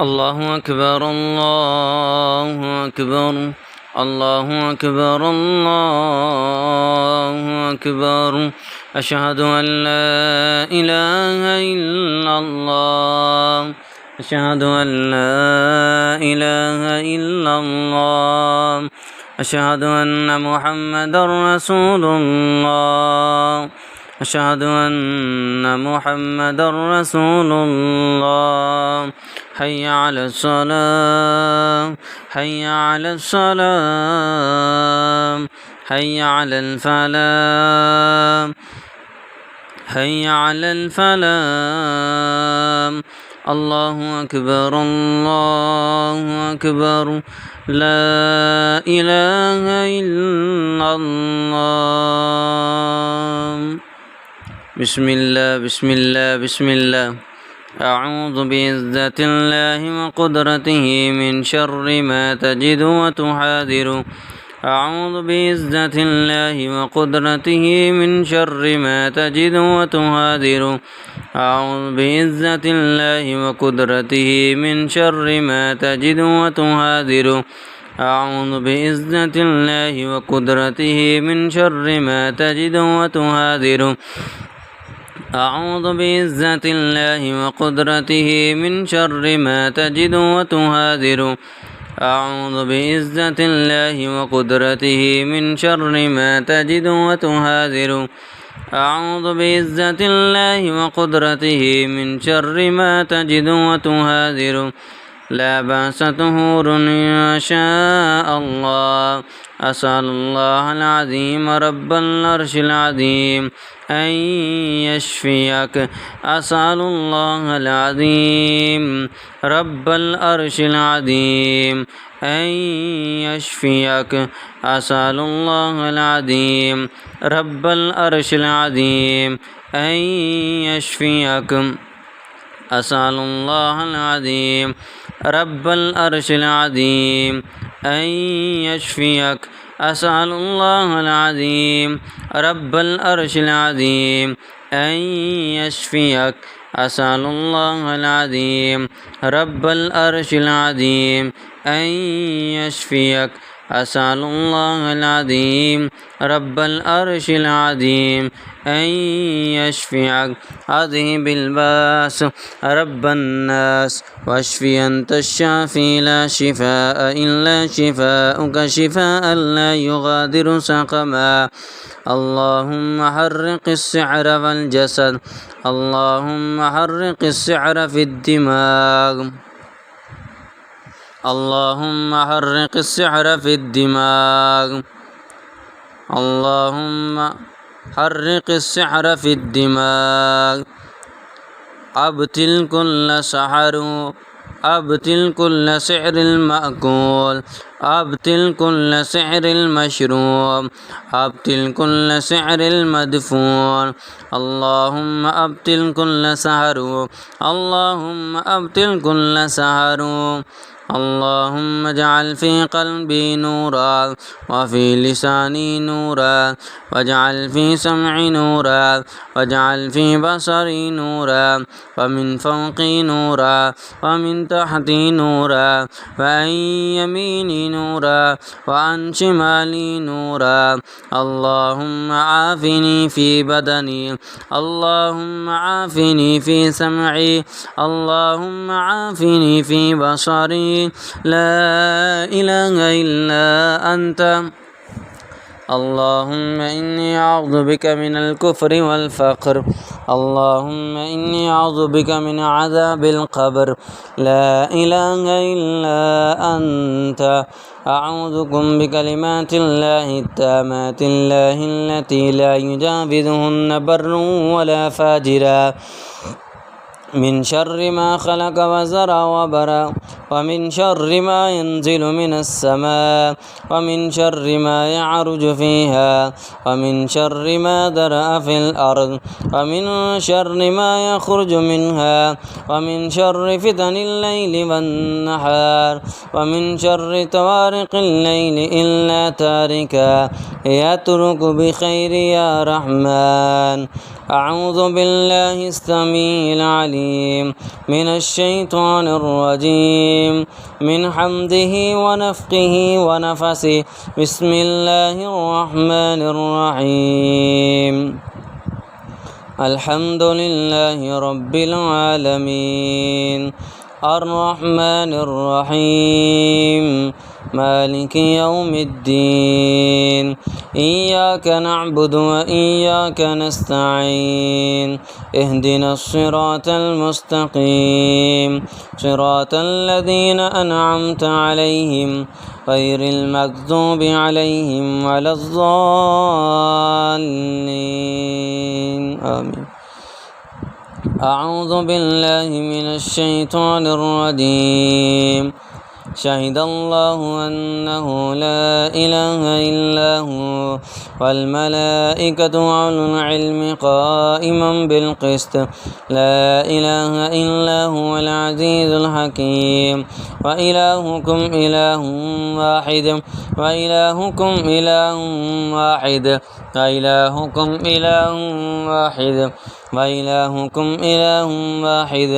الله أكبر الله أكبر الله أكبر الله أكبر. أشهد أن لا إله إلا الله أشهد أن لا إله إلا الله أشهد أن محمدا رسول الله أشهد أن محمدا رسول الله. حي على الصلاة حي على الصلاة حي على الفلاح حي على الفلاح. الله أكبر الله أكبر لا إله إلا الله. بسم الله بسم الله بسم الله. أعوذ بعزة الله وقدرته من شر ما تجد وتحاذر. أعوذ بعزة الله وقدرته من شر ما تجد وتحاذر. أعوذ بعزة الله وقدرته من شر ما تجد وتحاذر. أعوذ بعزة الله وقدرته من شر ما تجد وتحاذر. أعوذ بعزة الله وقدرته من شر ما تجد وتحاذر. أعوذ بعزة الله وقدرته من شر ما تجد وتحاذر. أعوذ بعزة الله وقدرته من شر ما تجد وتحاذر. لا بأس طهور إن شاء الله. أسأل الله العظيم رب العرش العظيم أن يشفيك. أسأل الله العظيم رب العرش العظيم أن يشفيك. أسأل الله العظيم رب العرش العظيم أن يشفيك. أسأل الله العظيم رب العرش العظيم أن يشفيك. أسأل الله العظيم رب العرش العظيم أن يشفيك. أسأل الله العظيم رب العرش العظيم أن يشفيك. أسأل الله العظيم رب العرش العظيم أن يشفيك. أذهب الباس رب الناس واشفي أنت الشافي لا شفاء إلا شفاءك شفاء لا يغادر سقما. اللهم حرق السعر والجسد. اللهم حرق السعر في الدماغ. اللهم حرق السحر في الدماغ. اللهم حرق السحر في الدماغ. أبطل كل سحر. أبطل كل سحر المأكول. أبطل كل سحر المشروب. أبطل كل سحر المدفون. اللهم أبطل كل سحر. اللهم أبطل كل سحر. اللهم اجعل في قلبي نورا وفي لساني نورا واجعل في سمعي نورا واجعل في بصري نورا ومن فوقي نورا ومن تحتي نورا وعن يميني نورا وعن شمالي نورا. اللهم عافني في بدني. اللهم عافني في سمعي. اللهم عافني في بصري. لا إله إلا أنت. اللهم إني أعوذ بك من الكفر والفقر. اللهم إني أعوذ بك من عذاب القبر. لا إله إلا أنت. أعوذكم بكلمات الله التامات الله التي لا يجاوزهن بر ولا فاجرا. من شر ما خلق وزرع وبرا ومن شر ما ينزل من السماء ومن شر ما يعرج فيها ومن شر ما ذرأ في الأرض ومن شر ما يخرج منها ومن شر فتن الليل والنهار ومن شر طوارق الليل إلا تاركا يترك بخير يا رحمن. أعوذ بالله السميع العليم من الشيطان الرجيم من حمده ونفخه ونفسه. بسم الله الرحمن الرحيم. الحمد لله رب العالمين الرحمن الرحيم مالك يوم الدين. إياك نعبد وإياك نستعين. اهدنا الصراط المستقيم صراط الذين أنعمت عليهم غير المغضوب عليهم ولا الضالين آمين. أعوذ بالله من الشيطان الرجيم. شهد الله أنه لا إله إلا هو والملائكة وأولو العلم قائما بالقسط. لا إله إلا هو العزيز الحكيم. وإلهكم إله واحد وإلهكم إله واحد وإلهكم إله واحد وإلهكم إله واحد.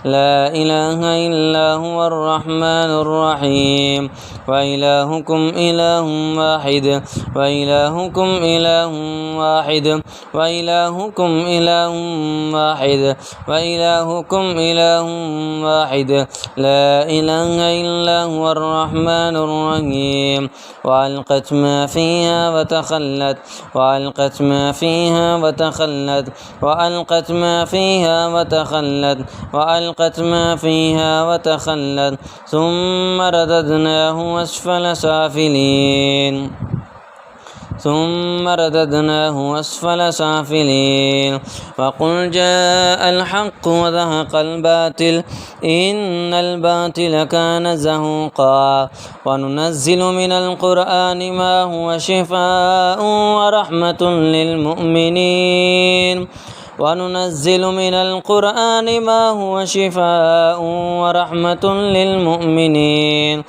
لا إله إلا هو الرحمن الرحيم. وإلهكم إله واحد وإلهكم إله واحد وإلهكم إله واحد وإلهكم إله واحد. لا إله إلا هو الرحمن الرحيم. وألقت ما فيها وتخلت وألقت ما فيها وتخلت وألقت ما فيها وتخلت وألقت ما فيها وتخلت ثم رددناه أسفل سافلين ثم رددناه أسفل سافلين. وقل جاء الحق وزهق الباطل إن الباطل كان زهوقا. وننزل من القرآن ما هو شفاء ورحمة للمؤمنين وننزل من القرآن ما هو شفاء ورحمة للمؤمنين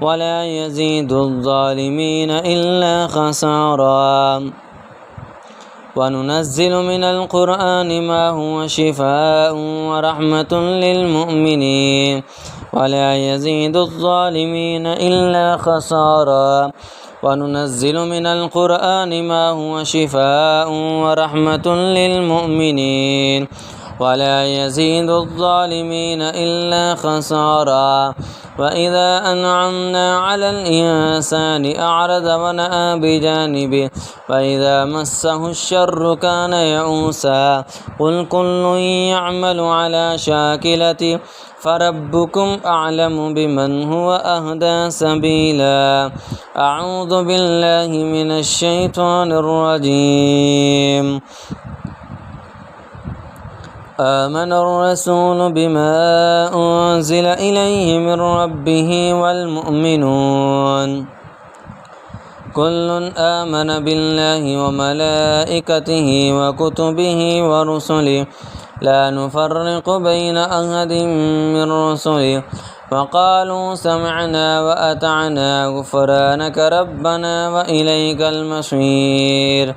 ولا يزيد الظالمين إلا خسارا. وننزل من القرآن ما هو شفاء ورحمة للمؤمنين ولا يزيد الظالمين إلا خسارا. وننزل من القرآن ما هو شفاء ورحمة للمؤمنين ولا يزيد الظالمين إلا خسارا. وإذا أنعمنا على الإنسان أعرض ونأى بجانبه وإذا مسه الشر كان يئوسا. قل كل يعمل على شاكلته فربكم أعلم بمن هو أهدى سبيلا. أعوذ بالله من الشيطان الرجيم. آمن الرسول بما أنزل إليه من ربه والمؤمنون كل آمن بالله وملائكته وكتبه ورسله لا نفرق بين أحد من رسله وقالوا سمعنا وأطعنا غفرانك ربنا وإليك المصير.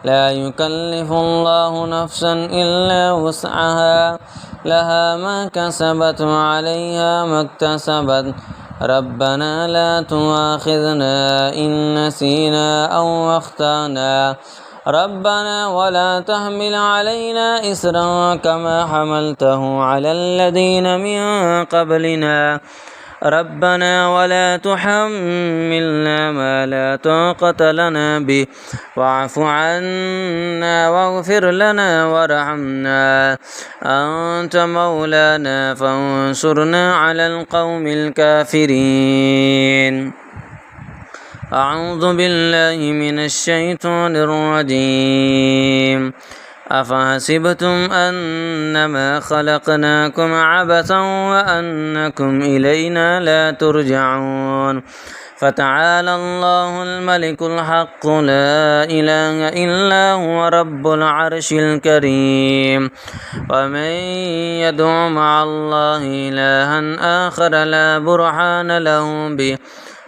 لا يكلف الله نفسا إلا وسعها لها ما كسبت وعليها ما اكتسبت. ربنا لا تؤاخذنا إن نسينا أو أخطأنا ربنا ولا تحمل علينا إصرا كما حملته على الذين من قبلنا ربنا ولا تحملنا ما لا طاقة لنا به واعف عنا واغفر لنا وارحمنا أنت مولانا فانصرنا على القوم الكافرين. أعوذ بالله من الشيطان الرجيم. أفحسبتم أنما خلقناكم عبثا وأنكم إلينا لا ترجعون فتعالى الله الملك الحق لا إله إلا هو رب العرش الكريم ومن يدع مع الله إلها آخر لا برهان له به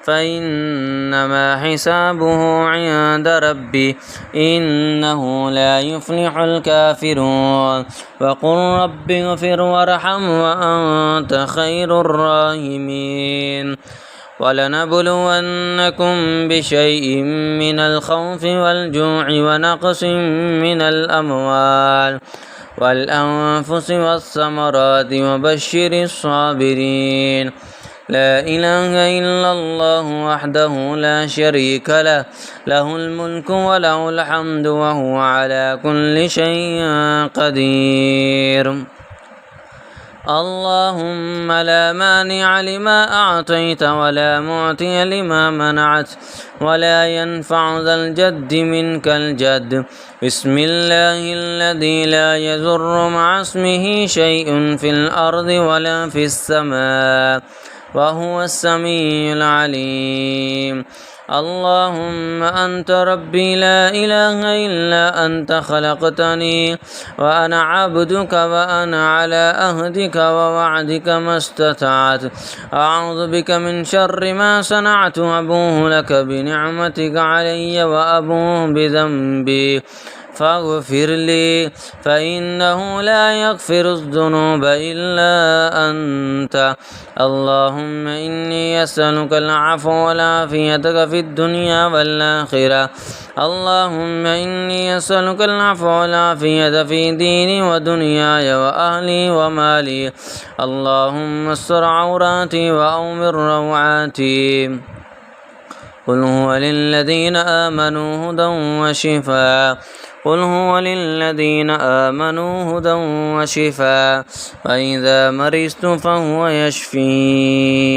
فإنما حسابه عند ربي إنه لا يفلح الكافرون وقل رب اغفر وارحم وأنت خير الراحمين ولنبلونكم بشيء من الخوف والجوع ونقص من الأموال والأنفس والثمرات وبشر الصابرين لا إله إلا الله وحده لا شريك له له الملك وله الحمد وهو على كل شيء قدير اللهم لا مانع لما أعطيت ولا معطي لما منعت ولا ينفع ذا الجد منك الجد بسم الله الذي لا يضر مع اسمه شيء في الأرض ولا في السماء وهو السميع العليم اللهم أنت ربي لا إله إلا أنت خلقتني وأنا عبدك وأنا على عهدك ووعدك ما استطعت أعوذ بك من شر ما صنعت أبوه لك بنعمتك علي وأبوه بذنبي فاغفر لي فإنه لا يغفر الذنوب إلا أنت اللهم إني أسألك العفو والعافية في الدنيا والآخرة اللهم إني أسألك العفو والعافية في ديني ودنياي وأهلي ومالي اللهم استر عوراتي وأومر روعاتي قل هو للذين آمنوا هدى وشفاء قل هو للذين آمنوا هدى وشفاء وإذا مرضت فهو يشفين